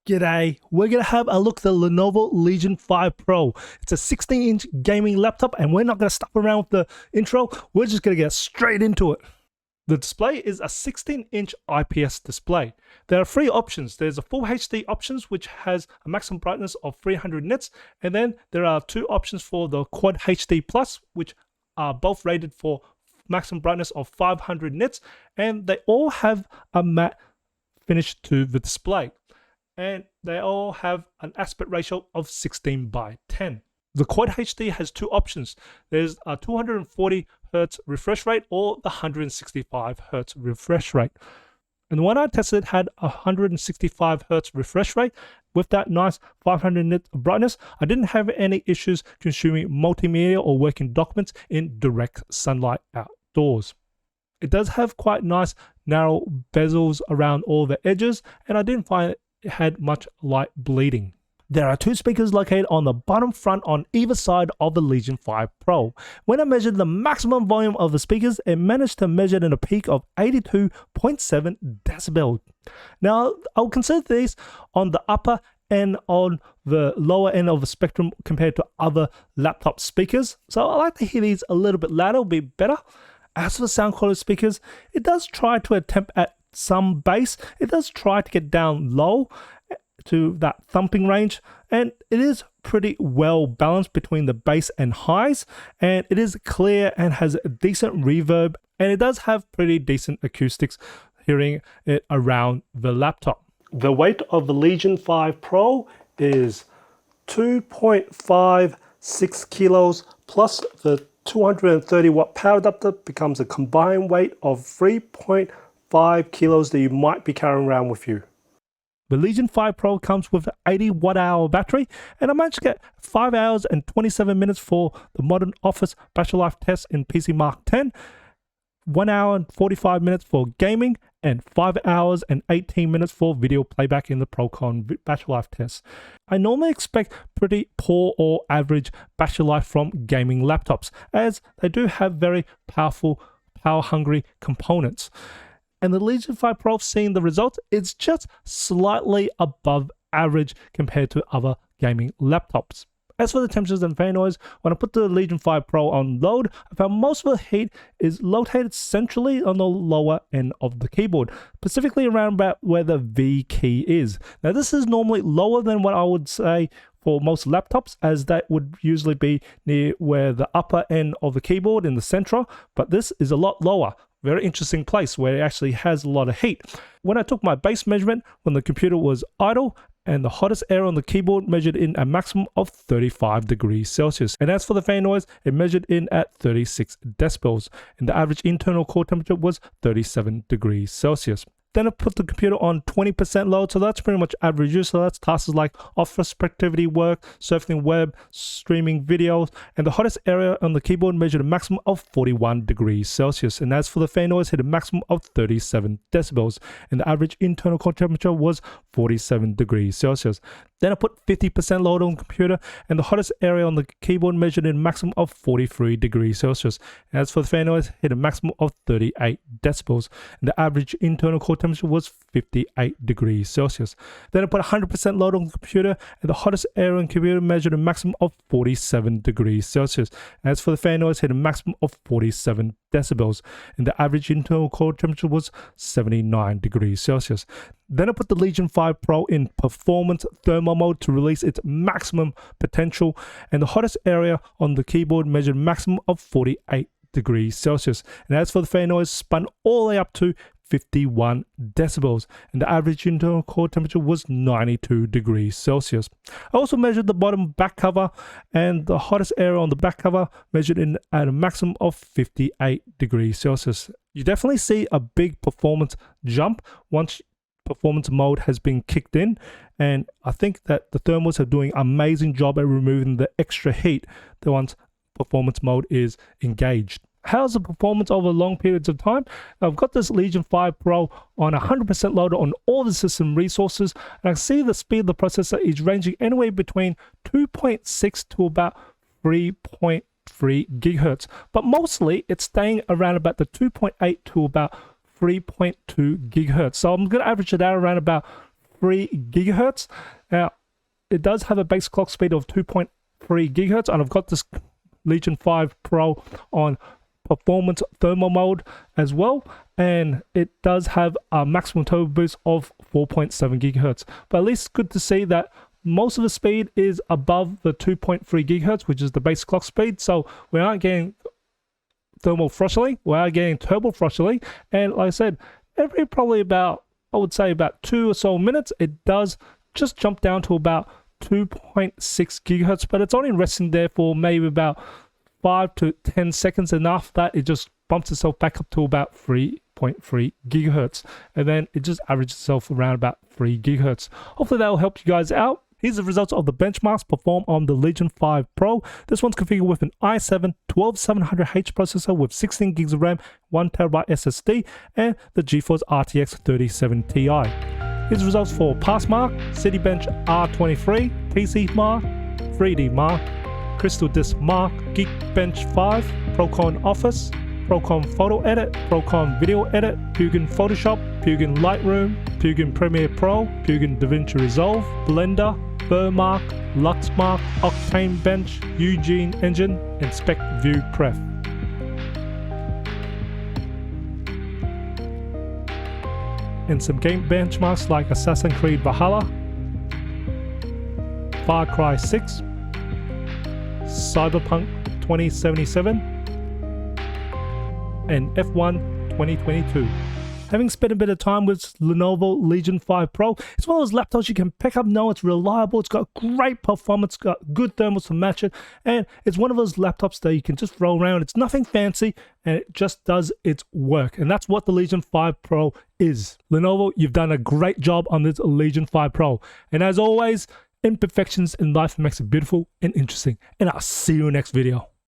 G'day, we're going to have a look at the Lenovo Legion 5 Pro. It's a 16-inch gaming laptop and we're not going to stop around with the intro, we're just going to get straight into it. The display is a 16-inch IPS display. There are three options. There's a Full HD options which has a maximum brightness of 300 nits, and then there are two options for the Quad HD Plus which are both rated for maximum brightness of 500 nits, and they all have a matte finish to the display. And they all have an aspect ratio of 16:10. The Quad HD has two options. There's a 240Hz refresh rate or the 165Hz refresh rate. And the one I tested had a 165Hz refresh rate with that nice 500 nit brightness. I didn't have any issues consuming multimedia or working documents in direct sunlight outdoors. It does have quite nice narrow bezels around all the edges, and I didn't find it had much light bleeding. There are two speakers located on the bottom front on either side of the Legion 5 Pro. When I measured the maximum volume of the speakers, it managed to measure in a peak of 82.7 decibels. Now, I'll consider these on the upper and on the lower end of the spectrum compared to other laptop speakers. So I like to hear these a little bit louder, will be better. As for the sound quality speakers, it does try to attempt at some bass. It does try to get down low to that thumping range, and it is pretty well balanced between the bass and highs, and it is clear and has a decent reverb, and it does have pretty decent acoustics hearing it around the laptop. The weight of the Legion 5 Pro is 2.56 kilos plus the 230 watt power adapter becomes a combined weight of 3.5 kilos that you might be carrying around with you. The Legion 5 Pro comes with an 80 watt-hour battery, and I managed to get 5 hours and 27 minutes for the Modern Office battery life test in PC Mark 10, 1 hour and 45 minutes for gaming, and 5 hours and 18 minutes for video playback in the Procon battery life test. I normally expect pretty poor or average battery life from gaming laptops, as they do have very powerful, power-hungry components. And the Legion 5 Pro, seeing the results, it's just slightly above average compared to other gaming laptops. As for the temperatures and fan noise, when I put the Legion 5 Pro on load, I found most of the heat is located centrally on the lower end of the keyboard, specifically around about where the V key is. Now this is normally lower than what I would say for most laptops, as that would usually be near where the upper end of the keyboard in the center, but this is a lot lower. Very interesting place where it actually has a lot of heat. When I took my base measurement when the computer was idle, and the hottest area on the keyboard measured in a maximum of 35 degrees Celsius. And as for the fan noise, it measured in at 36 decibels, and the average internal core temperature was 37 degrees Celsius. Then I put the computer on 20% load, so that's pretty much average use. So that's tasks like office productivity work, surfing web, streaming videos, and the hottest area on the keyboard measured a maximum of 41 degrees Celsius. And as for the fan noise, hit a maximum of 37 decibels, and the average internal core temperature was 47 degrees Celsius. Then I put 50% load on the computer, and the hottest area on the keyboard measured in a maximum of 43 degrees Celsius. And as for the fan noise, hit a maximum of 38 decibels, and the average internal core temperature was 58 degrees Celsius. Then I put 100% load on the computer, and the hottest area on the computer measured a maximum of 47 degrees Celsius. And as for the fan noise, hit a maximum of 47 decibels, and the average internal core temperature was 79 degrees Celsius. Then I put the Legion 5 Pro in performance thermal mode to release its maximum potential, and the hottest area on the keyboard measured a maximum of 48 degrees Celsius. And as for the fan noise, spun all the way up to 51 decibels, and the average internal core temperature was 92 degrees Celsius. I also measured the bottom back cover, and the hottest area on the back cover measured in at a maximum of 58 degrees Celsius. You definitely see a big performance jump once performance mode has been kicked in, and I think that the thermals are doing an amazing job at removing the extra heat that once performance mode is engaged. How's the performance over long periods of time? I've got this Legion 5 Pro on 100% load on all the system resources, and I see the speed of the processor is ranging anywhere between 2.6 to about 3.3 gigahertz, but mostly it's staying around about the 2.8 to about 3.2 gigahertz. So I'm going to average it out around about GHz. Now, it does have a base clock speed of 2.3 GHz, and I've got this Legion 5 Pro on performance thermal mode as well, and it does have a maximum turbo boost of 4.7 GHz. But at least it's good to see that most of the speed is above the 2.3 GHz, which is the base clock speed, so we aren't getting thermal throttling, we are getting turbo throttling. And like I said, every probably about, I would say about 2 or so minutes, it does just jump down to about 2.6 GHz, but it's only resting there for maybe about 5 to 10 seconds, and after that it just bumps itself back up to about 3.3 GHz, and then it just averages itself around about 3 GHz. Hopefully that will help you guys out. Here's the results of the benchmarks performed on the Legion 5 Pro. This one's configured with an i7-12700H processor with 16 gigs of RAM, 1TB SSD, and the GeForce RTX 3070 Ti. Here's the results for PassMark, Citybench R23, PC Mark, 3D Mark, Crystal Disk Mark, Geekbench 5, Procon Office, Procon Photo Edit, Procon Video Edit, Pugin Photoshop, Pugin Lightroom, Pugin Premiere Pro, Pugin DaVinci Resolve, Blender, Burmark, Luxmark, Octane Bench, Eugene Engine, and Spec View Pref. And some game benchmarks like Assassin's Creed Valhalla, Far Cry 6, Cyberpunk 2077, and F1 2022. Having spent a bit of time with Lenovo Legion 5 Pro, it's one of those laptops you can pick up, know it's reliable, it's got great performance, it's got good thermals to match it, and it's one of those laptops that you can just throw around. It's nothing fancy, and it just does its work, and that's what the Legion 5 Pro is. Lenovo, you've done a great job on this Legion 5 Pro, and as always, imperfections in life makes it beautiful and interesting, and I'll see you in the next video.